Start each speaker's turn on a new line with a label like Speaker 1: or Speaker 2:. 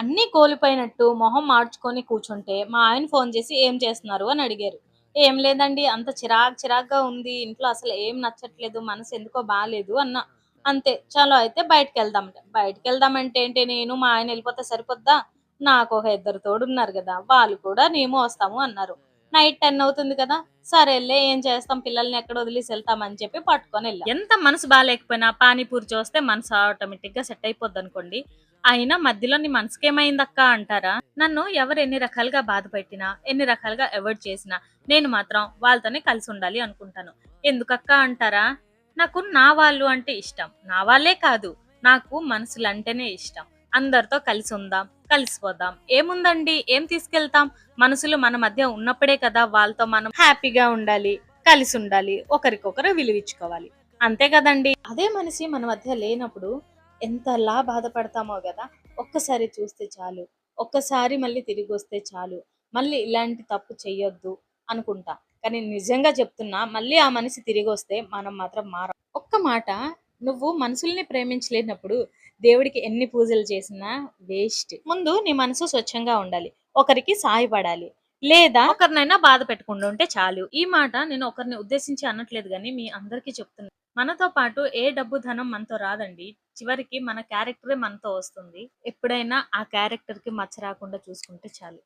Speaker 1: అన్నీ కోల్పోయినట్టు మొహం మార్చుకొని కూర్చుంటే, మా ఆయన ఫోను చేసి "ఏం చేస్తున్నారు?" అని అడిగారు. "ఏం లేదండి అంత చిరాకుగా ఉంది. ఇంట్లో అసలు ఏం నచ్చట్లేదు. మనసెందుకో బాలేదు" అన్నా. అంతే. చలో అయితే బయటికెళ్దాం. బయటికెళ్దామంటే ఏంటి నేను మా ఆయన ఎళ్ళిపోతే సరిపోద్దా? నాకొక ఇద్దరు తోడున్నారు గదా! వాళ్ళు కూడా మేము వస్తాము అన్నారు. నైట్ 10 అవుతుంది కదా! సరేలే ఏం చేస్తాం పిల్లల్ని ఎక్కడ వదిలేసి ఎళ్తాం అని చెప్పి పట్టుకొనెళ్ళా. ఎంత మనసు బాలేకపోయినా పానీపూరి చూస్తే మనసు ఆటోమేటిక్‌గా సెట్ అయిపోద్దనుకోండి. అయినా మధ్యలో నీ మనసుకేమైందక్కా అంటారా? నన్ను ఎవరు ఎన్ని రకాలుగా బాధపెట్టినా, ఎన్ని రకాలుగా అవాయిడ్ చేసినా, నేను మాత్రం వాళ్ళతోనే కలిసుండాలి అనుకుంటాను. ఎందుకక్కా అంటారా? నాకు నా వాళ్ళు అంటే ఇష్టం. నా వాళ్ళే కాదు, నాకు మనుషులంటేనే ఇష్టం. అందరితో కలిసుందాం, కలిసిపోదాం. ఏముందండి? ఏం తీసుకెళ్తాం? మనుషులు మన మధ్య ఉన్నప్పుడే కదా వాళ్ళతో మనం హ్యాపీగా ఉండాలి, కలిసుండాలి, ఒకరికొకరు విలువిచ్చుకోవాలి. అంతే కదండీ! అదే మనిషి మన మధ్య లేనప్పుడు ఎంతలా బాధపడతామో గదా! ఒక్కసారి చూస్తే చాలు. ఒక్కసారి మళ్ళీ తిరిగొస్తే చాలు. మళ్ళీ ఇలాంటి తప్పు చెయ్యొద్దు అనుకుంటా. కానీ నిజంగా చెప్తున్నా మళ్ళీ ఆ మనిషి తిరిగొస్తే మనం మాత్రం మారం. ఒక్క మాట నువ్వు మనుషుల్ని ప్రేమించలేనప్పుడు దేవుడికి ఎన్ని పూజలు చేసినా వేస్ట్. ముందు నీ మనసు స్వచ్ఛంగా ఉండాలి. ఒకరికి సాయపడాలి. లేదా ఒకరినైనా బాధ పెట్టకుండా ఉంటే చాలు. ఈ మాట నేను ఒకరిని ఉద్దేశించి అనట్లేదు గానీ మీ అందరికీ చెప్తున్నా. మనతో పాటు ఏ డబ్బు, ధనం మనతో రాదండి. చివరికి మన క్యారెక్టరే మనతో వస్తుంది. ఎప్పుడైనా ఆ క్యారెక్టర్‌కి మచ్చ రాకుండా చూసుకుంటే చాలు.